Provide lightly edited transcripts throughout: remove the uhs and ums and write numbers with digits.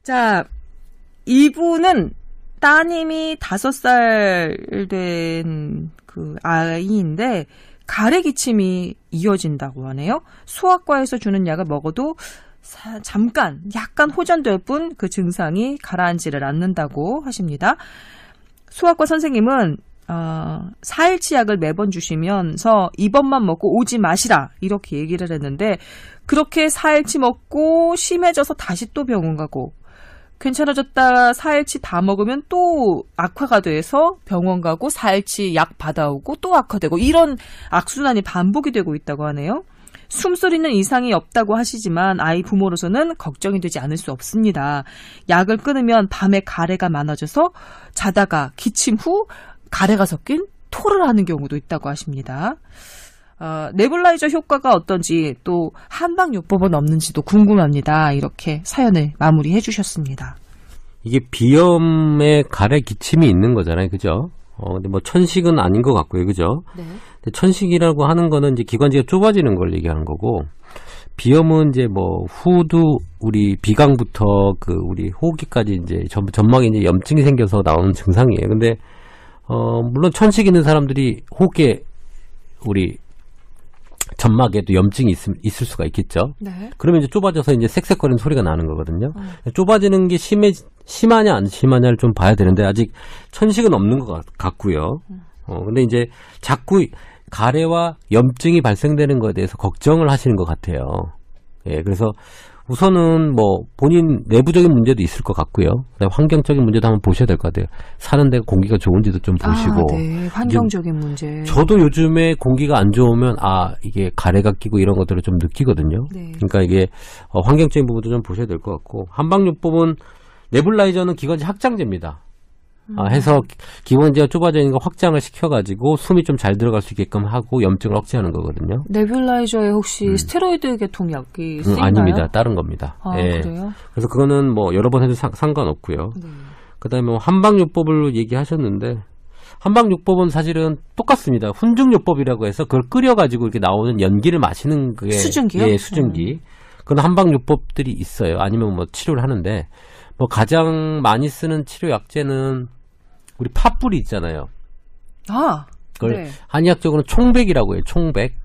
자, 이분은 따님이 5살 된 그 아이인데 가래 기침이 이어진다고 하네요. 소아과에서 주는 약을 먹어도 잠깐 약간 호전될 뿐 그 증상이 가라앉지를 않는다고 하십니다. 소아과 선생님은 4일치 약을 매번 주시면서 이번만 먹고 오지 마시라 이렇게 얘기를 했는데 그렇게 4일치 먹고 심해져서 다시 또 병원 가고 괜찮아졌다 4일치 다 먹으면 또 악화가 돼서 병원 가고 4일치 약 받아오고 또 악화되고 이런 악순환이 반복이 되고 있다고 하네요. 숨소리는 이상이 없다고 하시지만 아이 부모로서는 걱정이 되지 않을 수 없습니다. 약을 끊으면 밤에 가래가 많아져서 자다가 기침 후 가래가 섞인 토를 하는 경우도 있다고 하십니다. 네뷸라이저 효과가 어떤지 또 한방요법은 없는지도 궁금합니다. 이렇게 사연을 마무리해 주셨습니다. 이게 비염에 가래 기침이 있는 거잖아요. 그죠? 근데 뭐 천식은 아닌 것 같고요. 그죠? 네. 근데 천식이라고 하는 거는 이제 기관지가 좁아지는 걸 얘기하는 거고 비염은 이제 뭐 후두 우리 비강부터 그 우리 호흡기까지 이제 점막에 이제 염증이 생겨서 나오는 증상이에요. 근데 물론 천식 있는 사람들이 호흡기에 우리 점막에도 염증이 있을 수가 있겠죠. 네. 그러면 이제 좁아져서 이제 쌕쌕거리는 소리가 나는 거거든요. 좁아지는 게 심하냐 안 심하냐를 좀 봐야 되는데 아직 천식은 없는 것 같고요. 근데 이제 자꾸 가래와 염증이 발생되는 것에 대해서 걱정을 하시는 것 같아요. 예, 그래서 우선은 뭐 본인 내부적인 문제도 있을 것 같고요. 그다음에 환경적인 문제도 한번 보셔야 될 것 같아요. 사는 데가 공기가 좋은지도 좀 보시고. 네. 환경적인 문제. 저도 요즘에 공기가 안 좋으면 이게 가래가 끼고 이런 것들을 좀 느끼거든요. 네. 그러니까 이게 환경적인 부분도 좀 보셔야 될 것 같고 한방요법은 네뷸라이저는 기관지 확장제입니다. 해서 기관지가 좁아지는 거 확장을 시켜가지고 숨이 좀 잘 들어갈 수 있게끔 하고 염증을 억제하는 거거든요. 네뷸라이저에 혹시 스테로이드 계통 약이 쓰이나요? 아닙니다. 다른 겁니다. 예. 그래요? 그래서 그거는 뭐 여러 번 해도 상관없고요. 네. 그다음에 뭐 한방요법을 얘기하셨는데 한방요법은 사실은 똑같습니다. 훈증요법이라고 해서 그걸 끓여가지고 이렇게 나오는 연기를 마시는 그게 수증기요? 예, 수증기. 그건 한방요법들이 있어요. 아니면 뭐 치료를 하는데 뭐 가장 많이 쓰는 치료 약제는 우리 팥뿌리 있잖아요. 그걸 네. 한의학적으로는 총백이라고 해요. 총백.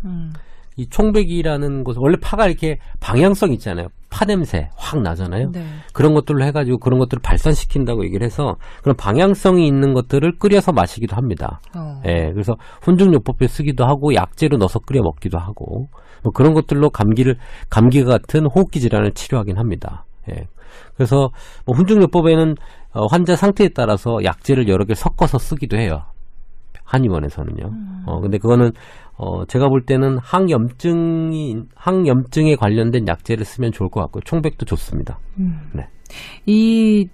이 총백이라는 것은 원래 파가 이렇게 방향성 있잖아요. 파 냄새 확 나잖아요. 네. 그런 것들로 해가지고 그런 것들을 발산시킨다고 얘기를 해서 그런 방향성이 있는 것들을 끓여서 마시기도 합니다. 예, 그래서 훈증요법에 쓰기도 하고 약재로 넣어서 끓여 먹기도 하고 뭐 그런 것들로 감기 같은 호흡기 질환을 치료하긴 합니다. 예. 그래서 뭐 훈증요법에는 환자 상태에 따라서 약재를 여러 개 섞어서 쓰기도 해요. 한의원에서는요. 근데 그거는 제가 볼 때는 항염증에 관련된 약재를 쓰면 좋을 것 같고요. 총백도 좋습니다. 네. 이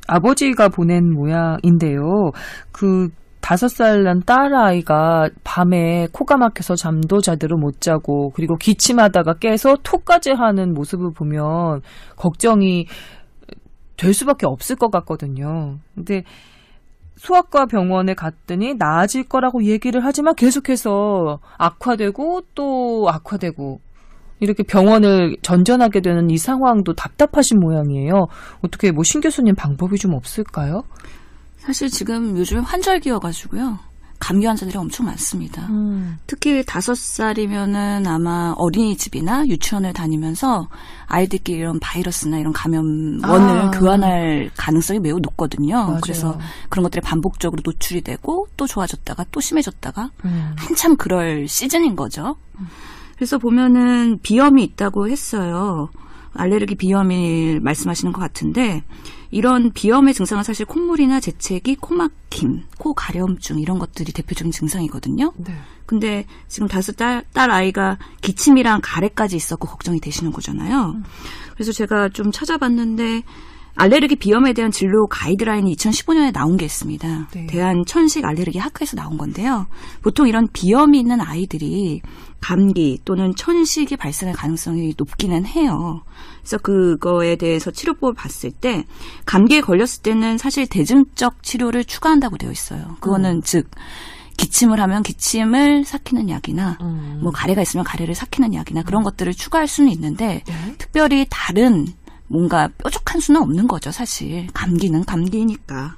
아버지가 보낸 모양인데요. 그 5살 난 딸아이가 밤에 코가 막혀서 잠도 제대로 못 자고 그리고 기침하다가 깨서 토까지 하는 모습을 보면 걱정이 될 수밖에 없을 것 같거든요. 근데 소아과 병원에 갔더니 나아질 거라고 얘기를 하지만 계속해서 악화되고 또 악화되고 이렇게 병원을 전전하게 되는 이 상황도 답답하신 모양이에요. 어떻게 뭐 신 교수님 방법이 좀 없을까요? 사실 지금 요즘 환절기여가지고요. 감기 환자들이 엄청 많습니다. 특히 5살이면은 아마 어린이집이나 유치원을 다니면서 아이들끼리 이런 바이러스나 이런 감염원을 교환할 가능성이 매우 높거든요. 맞아요. 그래서 그런 것들이 반복적으로 노출이 되고 또 좋아졌다가 또 심해졌다가 한참 그럴 시즌인 거죠. 그래서 보면은 비염이 있다고 했어요. 알레르기 비염을 말씀하시는 것 같은데 이런 비염의 증상은 사실 콧물이나 재채기, 코막힘, 코 가려움증 이런 것들이 대표적인 증상이거든요. 네. 근데 지금 5살 딸 아이가 기침이랑 가래까지 있었고 걱정이 되시는 거잖아요. 그래서 제가 좀 찾아봤는데 알레르기 비염에 대한 진료 가이드라인이 2015년에 나온 게 있습니다. 네. 대한천식 알레르기 학회에서 나온 건데요. 보통 이런 비염이 있는 아이들이 감기 또는 천식이 발생할 가능성이 높기는 해요. 그래서 그거에 대해서 치료법을 봤을 때 감기에 걸렸을 때는 사실 대증적 치료를 추가한다고 되어 있어요. 그거는 즉 기침을 하면 기침을 삭히는 약이나 뭐 가래가 있으면 가래를 삭히는 약이나 그런 것들을 추가할 수는 있는데 특별히 다른 뭔가 뾰족한 수는 없는 거죠, 사실. 감기는 감기니까.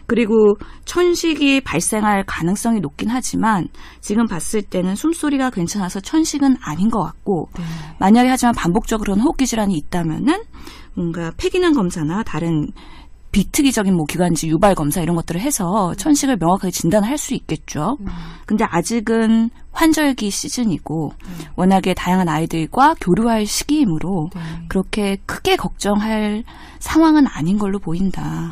그리고 천식이 발생할 가능성이 높긴 하지만 지금 봤을 때는 숨소리가 괜찮아서 천식은 아닌 것 같고 네. 만약에 하지만 반복적으로 호흡기 질환이 있다면은 뭔가 폐기능 검사나 다른 비특이적인 뭐 기관지 유발 검사 이런 것들을 해서 천식을 명확하게 진단을 할 수 있겠죠. 근데 아직은 환절기 시즌이고 워낙에 다양한 아이들과 교류할 시기이므로 네. 그렇게 크게 걱정할 상황은 아닌 걸로 보인다.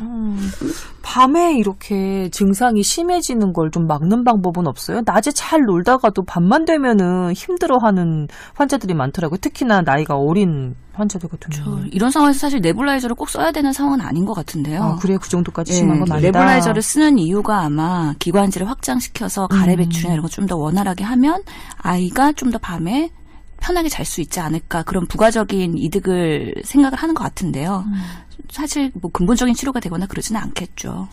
밤에 이렇게 증상이 심해지는 걸 좀 막는 방법은 없어요? 낮에 잘 놀다가도 밤만 되면은 힘들어하는 환자들이 많더라고요. 특히나 나이가 어린 환자들 같은 경우는. 이런 상황에서 사실 네뷸라이저를 꼭 써야 되는 상황은 아닌 것 같은데요. 아, 그래요? 그 정도까지 심한 건 아니다. 네뷸라이저를 쓰는 이유가 아마 기관지를 확장시켜서 가래 배출이나 이런 거 좀 더 원활하게 하면 아이가 좀 더 밤에 편하게 잘 수 있지 않을까 그런 부가적인 이득을 생각을 하는 것 같은데요. 사실 뭐 근본적인 치료가 되거나 그러지는 않겠죠.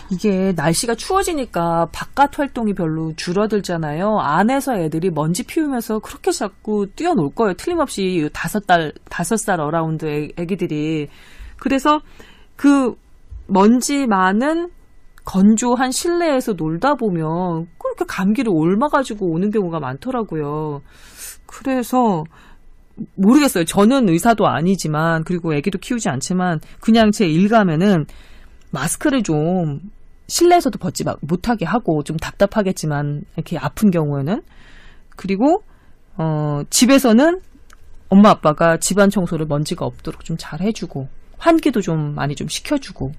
이게 날씨가 추워지니까 바깥 활동이 별로 줄어들잖아요. 안에서 애들이 먼지 피우면서 그렇게 자꾸 뛰어놀 거예요. 틀림없이 5살 어라운드 애기들이. 그래서 그 먼지 많은 건조한 실내에서 놀다 보면 그렇게 감기를 옮아가지고 오는 경우가 많더라고요. 그래서 모르겠어요. 저는 의사도 아니지만 그리고 애기도 키우지 않지만 그냥 제 일가면은 마스크를 좀 실내에서도 벗지 못하게 하고 좀 답답하겠지만 이렇게 아픈 경우에는 그리고 집에서는 엄마 아빠가 집안 청소를 먼지가 없도록 좀 잘 해주고 환기도 좀 많이 좀 시켜주고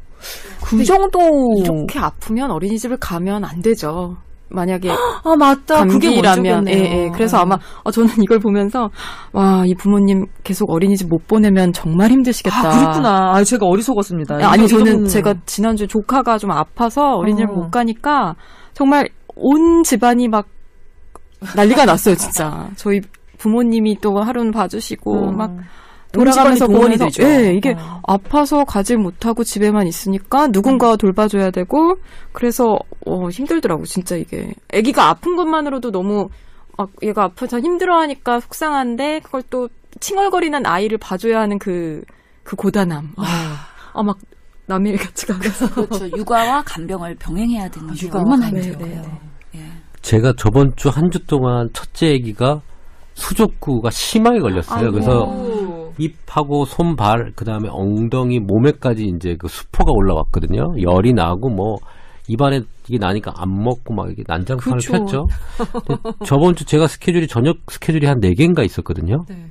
그 정도. 이렇게 아프면 어린이집을 가면 안 되죠. 만약에 아 맞다. 감기라면 그게 예. 그래서 아마 저는 이걸 보면서 와, 이 부모님 계속 어린이집 못 보내면 정말 힘드시겠다. 아, 그렇구나. 아, 제가 어리석었습니다. 아니 저는 제가 지난주에 조카가 좀 아파서 어린이집 못 가니까 정말 온 집안이 막 난리가 났어요, 진짜. 저희 부모님이 또 하루는 봐주시고 막 돌아가면서 동원이 보면서 되죠. 예, 이게 아파서 가지 못하고 집에만 있으니까 누군가 돌봐줘야 되고 그래서 힘들더라고 진짜 이게. 아기가 아픈 것만으로도 너무 막 얘가 아파서 힘들어하니까 속상한데 그걸 또 칭얼거리는 아이를 봐줘야 하는 그 고단함. 막 남의 일 같이 가면서. 그렇죠. 육아와 간병을 병행해야 되는 게 육아와 얼마나 간병. 힘들까요. 예. 제가 저번 주 한 주 동안 첫째 아기가 수족구가 심하게 걸렸어요. 아이고. 그래서 입하고 손발 그다음에 엉덩이 몸에까지 이제 그 수포가 올라왔거든요. 열이 나고 뭐 입안에 이게 나니까 안 먹고 막 이게 난장판을 그쵸. 폈죠. 저번 주 제가 저녁 스케줄이 한 4개인가 있었거든요. 네.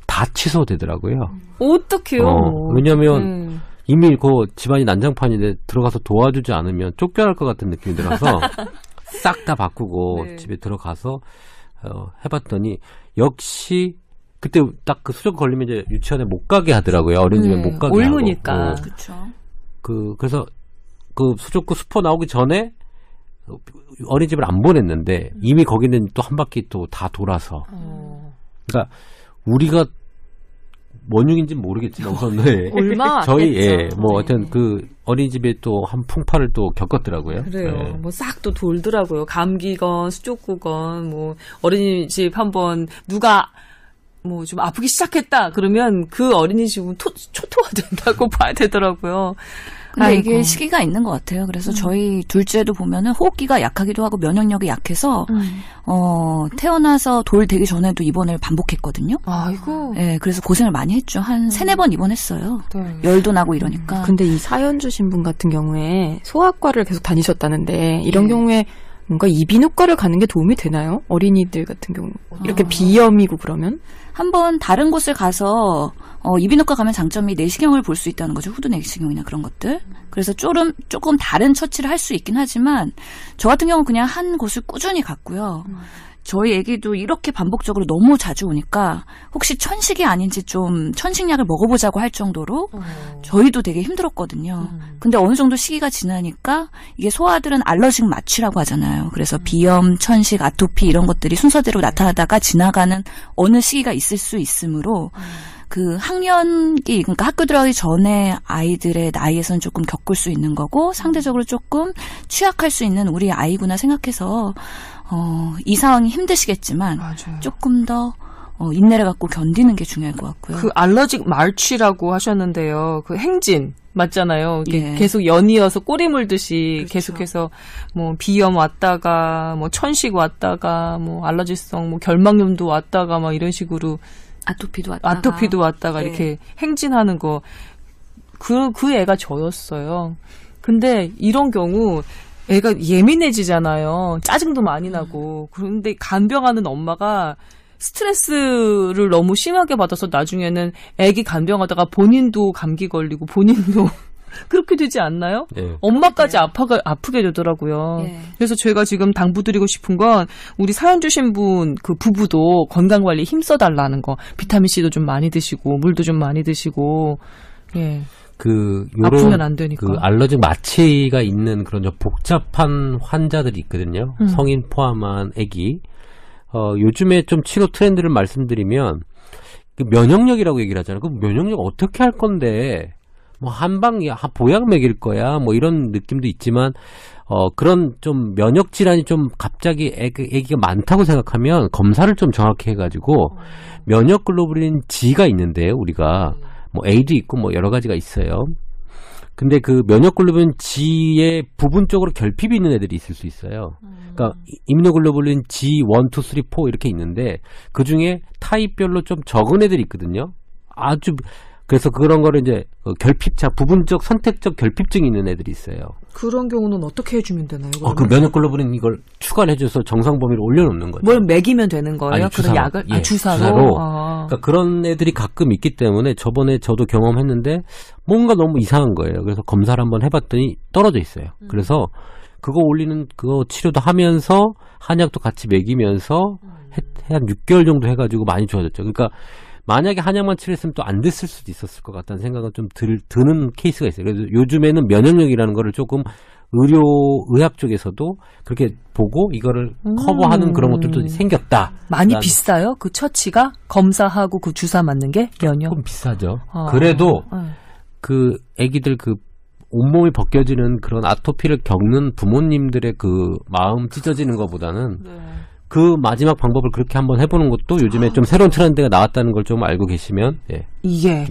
다 취소되더라고요. 어떡해요? 왜냐면 이미 그 집안이 난장판인데 들어가서 도와주지 않으면 쫓겨날 것 같은 느낌이 들어서 싹 다 바꾸고 네. 집에 들어가서 해봤더니 역시 그때 딱 그 수족 걸리면 이제 유치원에 못 가게 하더라고요. 어린이집에 못 가게 옮으니까. 하고. 그렇죠. 그래서 그 수족구 수포 나오기 전에 어린이집을 안 보냈는데 이미 거기는 또 한 바퀴 또 다 돌아서. 그러니까 우리가 원흉인지는 모르겠지만 우선 얼마 저희 뭐 하여튼 그 어린이집에 또 한 풍파를 또 겪었더라고요. 그래요. 뭐 싹 또 돌더라고요. 감기건 수족구건 뭐 어린이집 한번 누가 뭐 좀 아프기 시작했다 그러면 그 어린이집은 초토화된다고 봐야 되더라고요. 근데 아이고. 이게 시기가 있는 것 같아요. 그래서 저희 둘째도 보면은 호흡기가 약하기도 하고 면역력이 약해서 태어나서 돌 되기 전에도 입원을 반복했거든요. 아이고. 네, 그래서 고생을 많이 했죠. 한 3-4번 입원했어요. 네. 열도 나고 이러니까. 근데 이 사연 주신 분 같은 경우에 소아과를 계속 다니셨다는데 이런 경우에 뭔가 이비인후과를 가는 게 도움이 되나요? 어린이들 같은 경우 이렇게 비염이고 그러면? 한번 다른 곳을 가서 이비인후과 가면 장점이 내시경을 볼 수 있다는 거죠. 후두 내시경이나 그런 것들. 그래서 조금 다른 처치를 할 수 있긴 하지만 저 같은 경우는 그냥 한 곳을 꾸준히 갔고요. 저희 애기도 이렇게 반복적으로 너무 자주 오니까 혹시 천식이 아닌지 좀 천식약을 먹어보자고 할 정도로 저희도 되게 힘들었거든요. 근데 어느 정도 시기가 지나니까 이게 소아들은 알러직 마취라고 하잖아요. 그래서 비염, 천식, 아토피 이런 것들이 순서대로 나타나다가 지나가는 어느 시기가 있을 수 있으므로 그 학년기, 그러니까 학교 들어가기 전에 아이들의 나이에선 조금 겪을 수 있는 거고 상대적으로 조금 취약할 수 있는 우리 아이구나 생각해서 이 상황이 힘드시겠지만 맞아요. 조금 더 인내를 갖고 견디는 게 중요할 것 같고요. 그 알러직 마취라고 하셨는데요. 그 행진 맞잖아요. 예. 계속 연이어서 꼬리 물듯이 그렇죠. 계속해서 뭐 비염 왔다가 뭐 천식 왔다가 뭐 알러지성 뭐 결막염도 왔다가 막 이런 식으로 아토피도 왔다가 예. 이렇게 행진하는 거. 그 애가 저였어요. 근데 이런 경우 애가 예민해지잖아요. 짜증도 많이 나고. 그런데 간병하는 엄마가 스트레스를 너무 심하게 받아서 나중에는 애기 간병하다가 본인도 감기 걸리고 본인도 그렇게 되지 않나요? 네. 엄마까지 아프게 되더라고요. 네. 그래서 제가 지금 당부드리고 싶은 건 우리 사연 주신 분 그 부부도 건강관리에 힘써달라는 거. 비타민C도 좀 많이 드시고 물도 좀 많이 드시고 예. 아프면 안 되니까. 그 알러지 마취가 있는 그런 좀 복잡한 환자들이 있거든요. 성인 포함한 아기. 요즘에 좀 치료 트렌드를 말씀드리면 그 면역력이라고 얘기를 하잖아요. 그 면역력 어떻게 할 건데 뭐 보약 먹일 거야 뭐 이런 느낌도 있지만 그런 좀 면역 질환이 좀 갑자기 아기가 많다고 생각하면 검사를 좀 정확히 해가지고 면역 글로불린 G가 있는데요. 우리가 뭐 A도 있고 뭐 여러 가지가 있어요. 근데 그 면역글로불린 G에 부분적으로 결핍이 있는 애들이 있을 수 있어요. 그러니까 이뮤노글로불린 G1, 2, 3, 4 이렇게 있는데 그 중에 타입별로 좀 적은 애들이 있거든요. 그래서 그런 거를 이제 부분적 선택적 결핍증이 있는 애들이 있어요. 그런 경우는 어떻게 해주면 되나요? 그 면역글로불린 이걸 추가를 해줘서 정상 범위를 올려놓는 거죠. 뭘 먹이면 되는 거예요? 아니, 그런 약을? 예, 주사로? 그러니까 그런 애들이 가끔 있기 때문에 저번에 저도 경험했는데 뭔가 너무 이상한 거예요. 그래서 검사를 한번 해봤더니 떨어져 있어요. 그래서 그거 치료도 하면서 한약도 같이 먹이면서 한 6개월 정도 해가지고 많이 좋아졌죠. 그러니까 만약에 한약만 치료했으면 또 안 됐을 수도 있었을 것 같다는 생각은 좀 드는 케이스가 있어요. 그래서 요즘에는 면역력이라는 거를 조금 의학 쪽에서도 그렇게 보고 이거를 커버하는 그런 것들도 생겼다. 많이 비싸요? 그 처치가? 검사하고 그 주사 맞는 게? 면역? 조금 비싸죠. 그래도 그 애기들 그 온몸이 벗겨지는 그런 아토피를 겪는 부모님들의 그 마음 찢어지는 것보다는 그 마지막 방법을 그렇게 한번 해보는 것도 요즘에 좀 새로운 트렌드가 나왔다는 걸 좀 알고 계시면 이게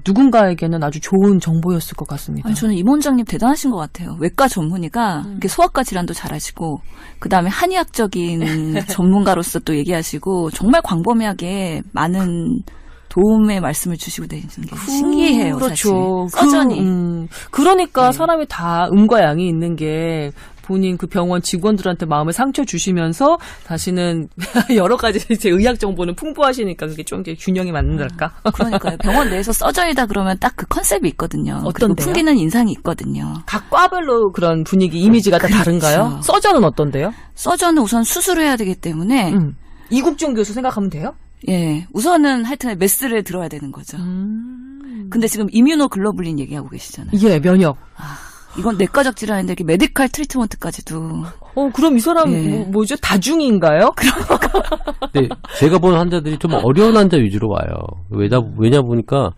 누군가에게는 아주 좋은 정보였을 것 같습니다. 아니, 저는 임 원장님 대단하신 것 같아요. 외과 전문의가 이렇게 소아과 질환도 잘하시고 그다음에 한의학적인 전문가로서 또 얘기하시고 정말 광범위하게 많은 도움의 말씀을 주시고 계시는 게 신기해요. 그렇죠. 사실. 서전이. 그러니까 사람이 다 음과 양이 있는 게 본인 그 병원 직원들한테 마음을 상처 주시면서 다시는 여러 가지 이제 의학 정보는 풍부하시니까 그게 좀 균형이 맞는달까? 그러니까요. 병원 내에서 서전이다 그러면 딱 그 컨셉이 있거든요. 어떤데요? 풍기는 인상이 있거든요. 각 과별로 그런 분위기, 이미지가 다 다른가요? 서전은 어떤데요? 서전은 우선 수술을 해야 되기 때문에 이국종 교수 생각하면 돼요? 예, 우선은 하여튼 메스를 들어야 되는 거죠. 근데 지금 이뮤노글로불린 얘기하고 계시잖아요. 예, 면역. 이건 내과적 질환인데 이렇게 메디컬 트리트먼트까지도. 그럼 이 사람 뭐죠? 다중인가요? 네, 제가 본 환자들이 좀 어려운 환자 위주로 와요. 왜냐 보니까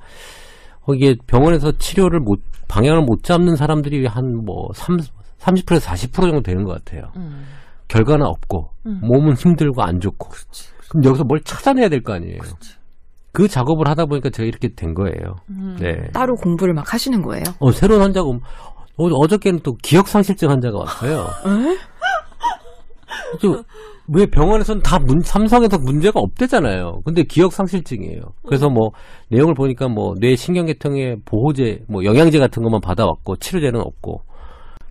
이게 병원에서 치료를 방향을 못 잡는 사람들이 한 뭐 30%에서 40% 정도 되는 것 같아요. 결과는 없고 몸은 힘들고 안 좋고. 그럼 여기서 뭘 찾아내야 될 거 아니에요. 그 작업을 하다 보니까 제가 이렇게 된 거예요. 네. 따로 공부를 막 하시는 거예요? 새로운 환자가 어저께는 또 기억상실증 환자가 왔어요. 왜 병원에서는 다 삼성에서 문제가 없대잖아요. 근데 기억상실증이에요. 그래서 뭐 내용을 보니까 뭐 뇌 신경계통의 보호제, 뭐 영양제 같은 것만 받아왔고 치료제는 없고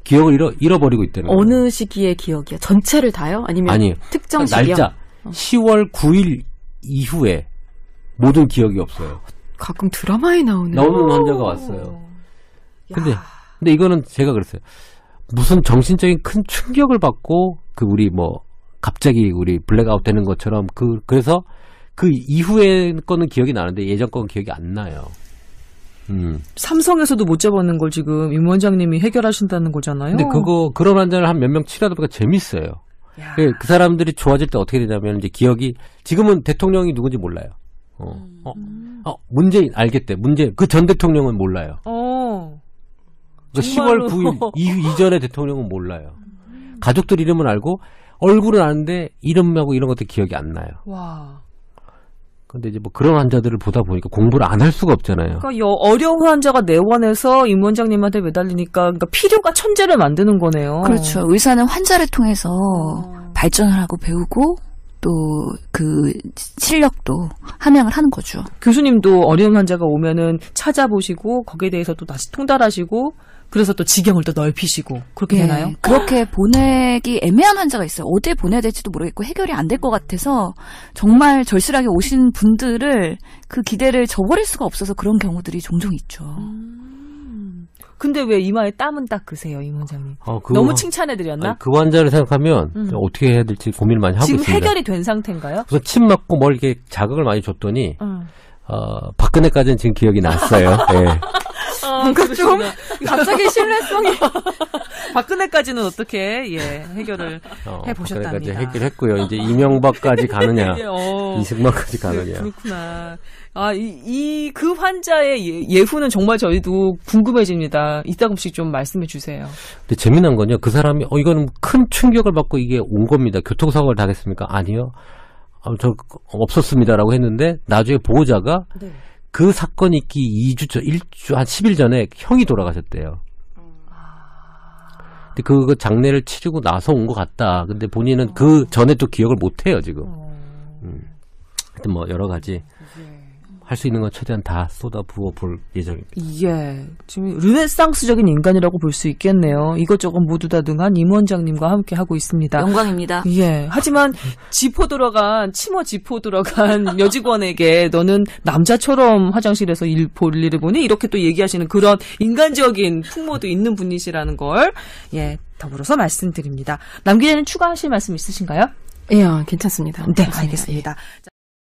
기억을 잃어버리고 있다는 거예요. 어느 시기의 기억이요? 전체를 다요? 아니면 특정 시기요? 날짜 10월 9일 이후에 모든 기억이 없어요. 가끔 드라마에 나오는 환자가 왔어요. 근데 이거는 제가 그랬어요. 무슨 정신적인 큰 충격을 받고 갑자기 우리 블랙아웃 되는 것처럼 그래서 그 이후에 거는 기억이 나는데 예전 거는 기억이 안 나요. 삼성에서도 못 잡았는 걸 지금 임 원장님이 해결하신다는 거잖아요. 근데 그런 환자를 한 몇 명 치료하다 보니까 재밌어요. 그 사람들이 좋아질 때 어떻게 되냐면 이제 기억이 지금은 대통령이 누군지 몰라요. 문재인 알겠대. 그 전 대통령은 몰라요. 10월 9일 이전의 대통령은 몰라요. 가족들 이름은 알고 얼굴은 아는데 이름하고 이런 것도 기억이 안 나요. 와. 근데 이제 뭐 그런 환자들을 보다 보니까 공부를 안 할 수가 없잖아요. 그러니까 어려운 환자가 내원해서 임 원장님한테 매달리니까 그러니까 필요가 천재를 만드는 거네요. 그렇죠. 의사는 환자를 통해서 발전을 하고 배우고 또 그 실력도 함양을 하는 거죠. 교수님도 어려운 환자가 오면은 찾아보시고 거기에 대해서 또 다시 통달하시고 그래서 또 지경을 또 넓히시고 그렇게 네, 되나요? 그렇게 보내기 애매한 환자가 있어요. 어디에 보내야 될지도 모르겠고 해결이 안 될 것 같아서 정말 절실하게 오신 분들을 그 기대를 저버릴 수가 없어서 그런 경우들이 종종 있죠. 근데 왜 이마에 땀은 닦으세요, 임 원장님? 그 너무 칭찬해드렸나? 그 환자를 생각하면 어떻게 해야 될지 고민을 많이 하고 지금 있습니다. 해결이 된 상태인가요? 우선 침 맞고 뭘 이렇게 자극을 많이 줬더니 박근혜까지는 지금 기억이 났어요. 네. 뭔가 좀 갑자기 신뢰성이. 박근혜까지는 어떻게 해결을 해보셨답니다. 박근혜까지 해결했고요. 이제 이명박까지 가느냐, 이승만까지 가느냐. 그렇구나. 그 환자의 예후는 정말 저희도 궁금해집니다. 이따금씩 좀 말씀해 주세요. 근데 재미난 건요. 그 사람이 이거는 큰 충격을 받고 이게 온 겁니다. 교통사고를 당했습니까? 아니요. 저 없었습니다라고 했는데 나중에 보호자가 그 사건이 있기 1주 한 10일 전에 형이 돌아가셨대요. 근데 그 장례를 치르고 나서 온 것 같다. 근데 본인은 그 전에 또 기억을 못 해요, 지금. 하여튼 뭐 여러 가지 할 수 있는 건 최대한 다 쏟아부어 볼 예정입니다. 예. 지금 르네상스적인 인간이라고 볼 수 있겠네요. 이것저것 모두 다 능한 임 원장님과 함께 하고 있습니다. 영광입니다. 예. 하지만 치마 지포 들어간 여직원에게 너는 남자처럼 화장실에서 볼 일을 보니 이렇게 또 얘기하시는 그런 인간적인 풍모도 있는 분이시라는 걸 더불어서 말씀드립니다. 남 기자님 추가하실 말씀 있으신가요? 예, 괜찮습니다. 네, 알겠습니다.